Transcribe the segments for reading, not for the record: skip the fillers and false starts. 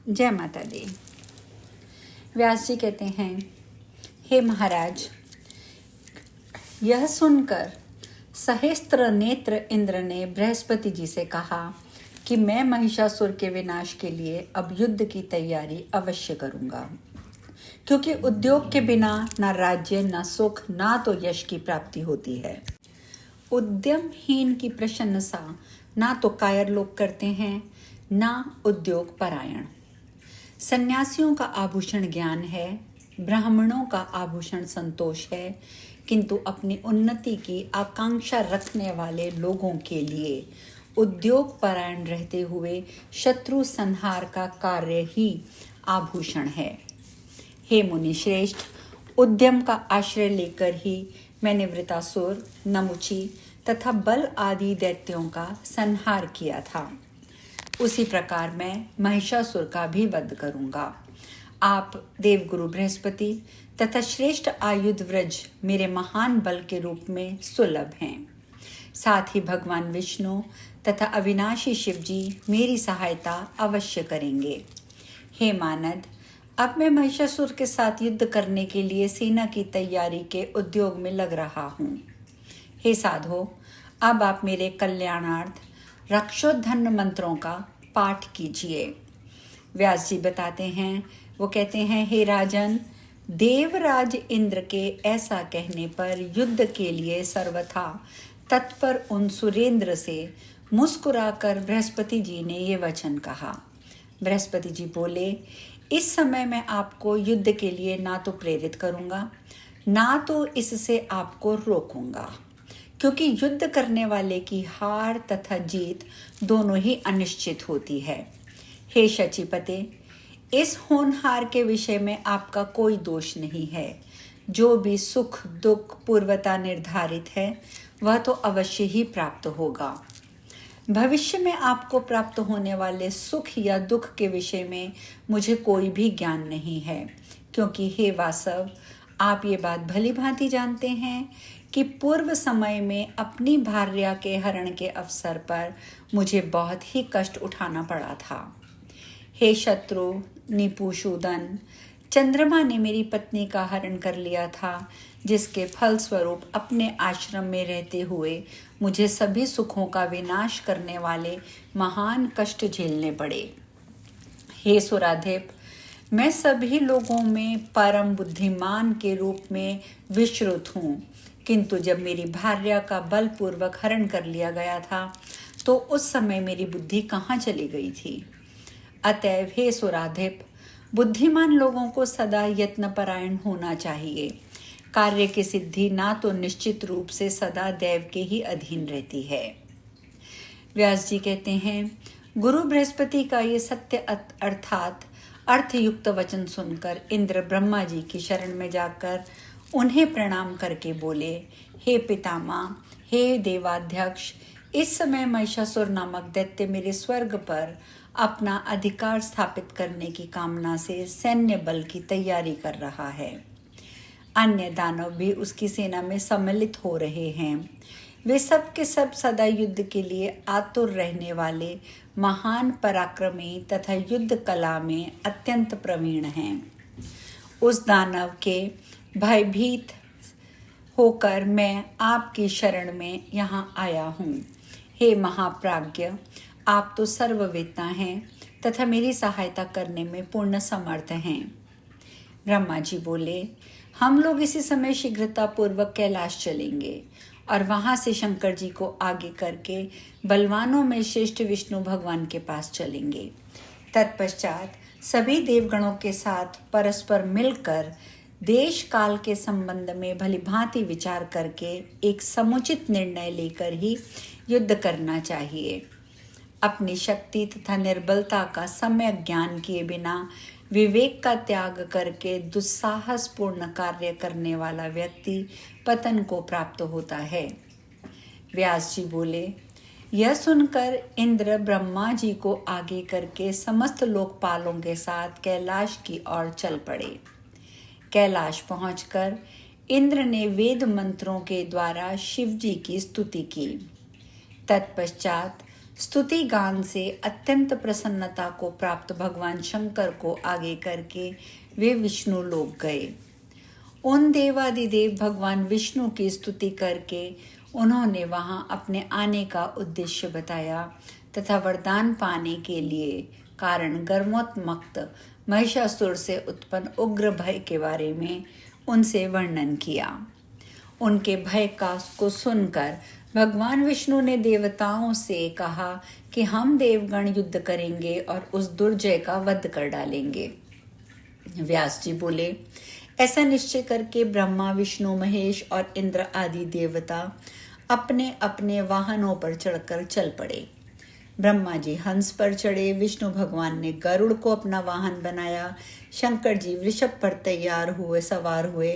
जय माता दी। व्यास जी कहते हैं, हे महाराज, यह सुनकर सहस्त्र नेत्र इंद्र ने बृहस्पति जी से कहा कि मैं महिषासुर के विनाश के लिए अब युद्ध की तैयारी अवश्य करूंगा, क्योंकि उद्योग के बिना ना राज्य, ना सुख, ना तो यश की प्राप्ति होती है। उद्यमहीन की प्रशंसा ना तो कायर लोग करते हैं, ना उद्योग परायण। सन्यासियों का आभूषण ज्ञान है, ब्राह्मणों का आभूषण संतोष है, किंतु अपनी उन्नति की आकांक्षा रखने वाले लोगों के लिए उद्योग परायण रहते हुए शत्रु संहार का कार्य ही आभूषण है। हे मुनि श्रेष्ठ, उद्यम का आश्रय लेकर ही मैंने वृतासुर, नमुची तथा बल आदि दैत्यों का संहार किया था। उसी प्रकार मैं महिषासुर का भी वध करूंगा। आप देवगुरु बृहस्पति तथा श्रेष्ठ आयुध व्रज मेरे महान बल के रूप में सुलभ हैं। साथ ही भगवान विष्णु तथा अविनाशी शिव जी मेरी सहायता अवश्य करेंगे। हे मानद, अब मैं महिषासुर के साथ युद्ध करने के लिए सेना की तैयारी के उद्योग में लग रहा हूँ। हे साधो, अब आप मेरे कल्याणार्थ रक्षोधन मंत्रों का पाठ कीजिए। व्यास जी बताते हैं, वो कहते हैं, हे राजन, देवराज इंद्र के ऐसा कहने पर युद्ध के लिए सर्वथा तत्पर उन सुरेंद्र से मुस्कुराकर बृहस्पति जी ने ये वचन कहा। बृहस्पति जी बोले, इस समय मैं आपको युद्ध के लिए ना तो प्रेरित करूंगा, ना तो इससे आपको रोकूंगा, क्योंकि युद्ध करने वाले की हार तथा जीत दोनों ही अनिश्चित होती है। हे शचीपते, इस होनहार के विषय में आपका कोई दोष नहीं है। जो भी सुख दुख पूर्वता निर्धारित है वह तो अवश्य ही प्राप्त होगा। भविष्य में आपको प्राप्त होने वाले सुख या दुख के विषय में मुझे कोई भी ज्ञान नहीं है, क्योंकि हे वासव, आप ये बात भली भांति जानते हैं कि पूर्व समय में अपनी भार्या के हरण के अवसर पर मुझे बहुत ही कष्ट उठाना पड़ा था। हे शत्रु निपुषूदन, चंद्रमा ने मेरी पत्नी का हरण कर लिया था, जिसके फलस्वरूप अपने आश्रम में रहते हुए मुझे सभी सुखों का विनाश करने वाले महान कष्ट झेलने पड़े। हे सुराधिप, मैं सभी लोगों में परम बुद्धिमान के रूप में विश्रुत हूँ, किंतु जब मेरी भार्या का बलपूर्वक हरण कर लिया गया था तो उस समय मेरी बुद्धि कहाँ चली गई थी। अतएव हे सुराधिप, बुद्धिमान लोगों को सदा यत्नपरायण होना चाहिए। कार्य की सिद्धि ना तो निश्चित रूप से सदा देव के ही अधीन रहती है। व्यास जी कहते हैं, गुरु बृहस्पति का ये सत्य अर्थात अर्थयुक्त वचन सुनकर इंद्र ब्रह्मा जी की शरण में जाकर उन्हें प्रणाम करके बोले, हे पितामह, हे देवाध्यक्ष, इस समय महिषासुर नामक दैत्य मेरे स्वर्ग पर अपना अधिकार स्थापित करने की कामना से सैन्य बल की तैयारी कर रहा है। अन्य दानव भी उसकी सेना में सम्मिलित हो रहे हैं। वे सब के सब सदा युद्ध के लिए आतुर रहने वाले महान पराक्रमी तथा युद्ध कला में अत्यंत प्रवीण हैं। उस दानव के भयभीत होकर मैं आपकी शरण में यहाँ आया हूँ। हे महाप्राज्ञ, आप तो सर्ववेत्ता हैं तथा मेरी सहायता करने में पूर्ण समर्थ हैं। ब्रह्मा जी बोले, हम लोग इसी समय शीघ्रता पूर्वक कैलाश चलेंगे और वहां से शंकर जी को आगे करके बलवानों में श्रेष्ठ विष्णु भगवान के पास चलेंगे। तत्पश्चात सभी देवगणों के साथ परस्पर मिलकर देश काल के संबंध में भली भांति विचार करके एक समुचित निर्णय लेकर ही युद्ध करना चाहिए। अपनी शक्ति तथा निर्बलता का सम्यक ज्ञान किए बिना विवेक का त्याग करके दुस्साहसपूर्ण कार्य करने वाला व्यक्ति पतन को प्राप्त होता है। व्यास जी बोले, यह सुनकर इंद्र ब्रह्मा जी को आगे करके समस्त लोकपालों के साथ कैलाश की ओर चल पड़े। कैलाश पहुंचकर इंद्र ने वेद मंत्रों के द्वारा शिव जी की स्तुति की। तत्पश्चात स्तुति गान से अत्यंत प्रसन्नता को प्राप्त भगवान शंकर को आगे करके वे विष्णु लोक गए। उन देवादिदेव भगवान विष्णु की स्तुति करके उन्होंने वहां अपने आने का उद्देश्य बताया तथा वरदान पाने के लिए कारण गर्मोत्मक्त महिषासुर से उत्पन्न उग्र भय के बारे में उनसे वर्णन किया। उनके भय को सुनकर भगवान विष्णु ने देवताओं से कहा कि हम देवगण युद्ध करेंगे और उस दुर्जय का वध कर डालेंगे। व्यास जी बोले, ऐसा निश्चय करके ब्रह्मा, विष्णु, महेश और इंद्र आदि देवता अपने अपने वाहनों पर चढ़कर चल पड़े। ब्रह्मा जी हंस पर चढ़े, विष्णु भगवान ने गरुड़ को अपना वाहन बनाया, शंकर जी वृषभ पर सवार हुए,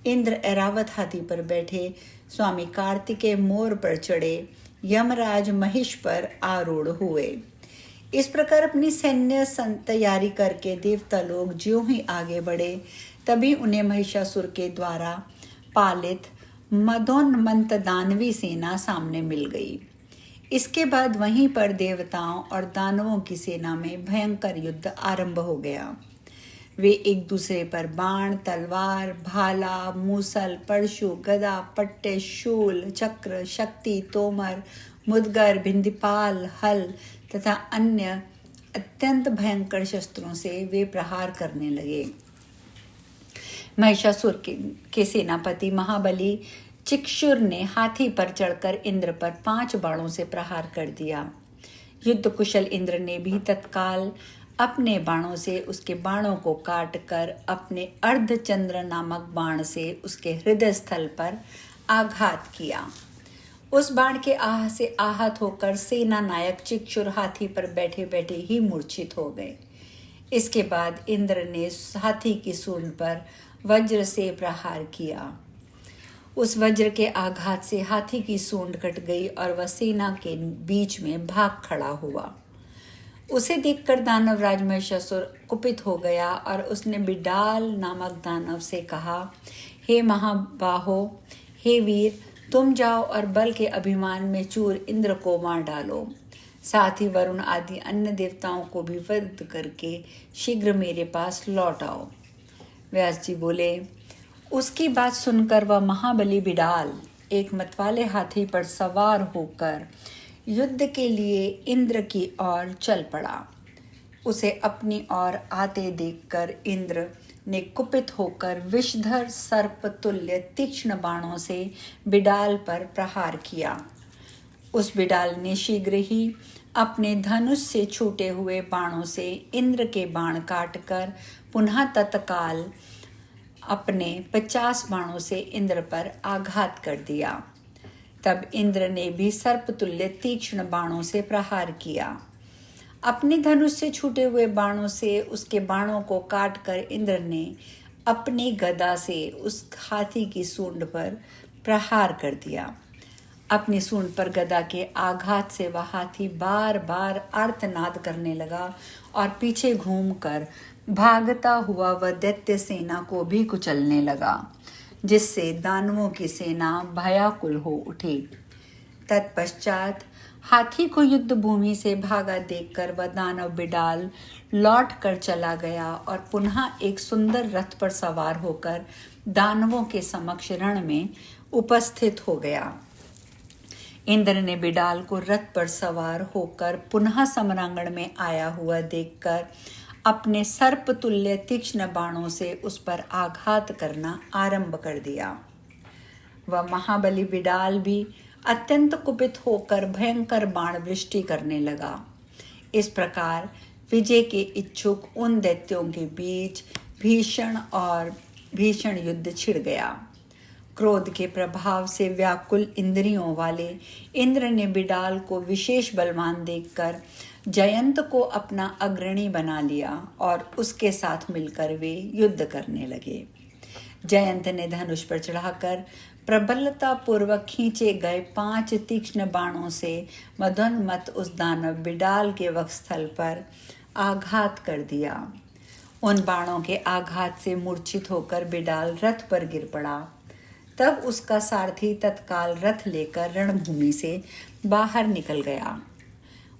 इंद्र ऐरावत हाथी पर बैठे, स्वामी कार्तिकेय मोर पर चढ़े, यमराज महिष पर आरूढ़ हुए। इस प्रकार अपनी सैन्य तैयारी करके देवता लोग ज्यों ही आगे बढ़े, तभी उन्हें महिषासुर के द्वारा पालित मदोन्मत्त दानवी सेना सामने मिल गई। इसके बाद वहीं पर देवताओं और दानवों की सेना में भयंकर युद्ध आरंभ हो गया। वे एक दूसरे पर बाण, तलवार, भाला, मूसल, परशु, गदा, पट्टे, शूल, चक्र, शक्ति, तोमर, मुदगर, भिंदीपाल, हल तथा अन्य अत्यंत भयंकर शस्त्रों से वे प्रहार करने लगे। महिषासुर के सेनापति महाबली चिक्षुर ने हाथी पर चढ़कर इंद्र पर 5 बाणों से प्रहार कर दिया। युद्ध कुशल इंद्र ने भी तत्काल अपने बाणों से उसके बाणों को काट कर अपने अर्धचंद्र नामक बाण से उसके हृदय स्थल पर आघात किया। उस बाण के आह से आहत होकर सेना नायक चिक्षुर हाथी पर बैठे बैठे ही मूर्छित हो गए। इसके बाद इंद्र ने हाथी की सूंड पर वज्र से प्रहार किया। उस वज्र के आघात से हाथी की सूंड कट गई और वह सेना के बीच में भाग खड़ा हुआ। उसे देखकर दानवराज महिषासुर कुपित हो गया और उसने बिडाल नामक दानव से कहा, हे महाबाहो, हे वीर, तुम जाओ और बल के अभिमान में चूर इंद्र को मार डालो। साथ ही वरुण आदि अन्य देवताओं को भी वध करके शीघ्र मेरे पास लौट आओ। व्यास जी बोले, उसकी बात सुनकर वह महाबली बिडाल एक मतवाले हाथी पर सवार होकर युद्ध के लिए इंद्र की ओर चल पड़ा। उसे अपनी ओर आते देखकर इंद्र ने कुपित होकर विषधर सर्प तुल्य तीक्ष्ण बाणों से बिडाल पर प्रहार किया। उस बिडाल ने शीघ्र ही अपने धनुष से छूटे हुए बाणों से इंद्र के बाण काटकर पुनः तत्काल अपने 50 बाणों से इंद्र पर आघात कर दिया। तब इंद्र ने भी सर्पतुल्य तीक्ष्ण बाणों से प्रहार किया। अपने धनुष से छूटे हुए बाणों से उसके बाणों को काटकर इंद्र ने अपनी गदा से उस हाथी की सूंड पर प्रहार कर दिया। अपनी सूंड पर गदा के आघात से वह हाथी बार बार आर्तनाद करने लगा और पीछे घूमकर भागता हुआ वह दैत्य सेना को भी कुचलने लगा, जिससे दानवों की सेना भयाकुल हो उठी। तत्पश्चात हाथी को युद्ध भूमि से भागा देखकर वह दानव बिडाल लौट कर चला गया और पुनः एक सुंदर रथ पर सवार होकर दानवों के समक्ष रण में उपस्थित हो गया। इंद्र ने बिडाल को रथ पर सवार होकर पुनः समरांगण में आया हुआ देखकर अपने सर्पतुल्य तीक्ष्ण बाणों से उस पर आघात करना आरंभ कर दिया। वह महाबली बिडाल भी अत्यंत कुपित होकर भयंकर बाण वृष्टि करने लगा। इस प्रकार विजय के इच्छुक उन दैत्यों के बीच भीषण युद्ध छिड़ गया। क्रोध के प्रभाव से व्याकुल इंद्रियों वाले इंद्र ने बिडाल को विशेष बलवान देखकर जयंत को अपना अग्रणी बना लिया और उसके साथ मिलकर वे युद्ध करने लगे। जयंत ने धनुष पर चढ़ाकर प्रबलता पूर्वक खींचे गए 5 तीक्ष्ण बाणों से मदोन्मत्त उस दानव बिडाल के वक्षस्थल पर आघात कर दिया। उन बाणों के आघात से मूर्छित होकर बिडाल रथ पर गिर पड़ा। तब उसका सारथी तत्काल रथ लेकर रणभूमि से बाहर निकल गया।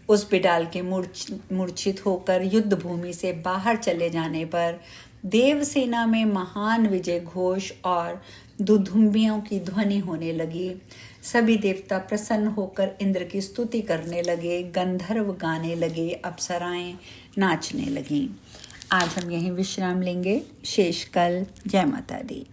उस बिडाल के मूर्छित होकर युद्ध भूमि से बाहर चले जाने पर देवसेना में महान विजय घोष और दुधुम्बियों की ध्वनि होने लगी। सभी देवता प्रसन्न होकर इंद्र की स्तुति करने लगे, गंधर्व गाने लगे, अप्सराएं नाचने लगीं। आज हम यहीं विश्राम लेंगे। शेष कल। जय माता दी।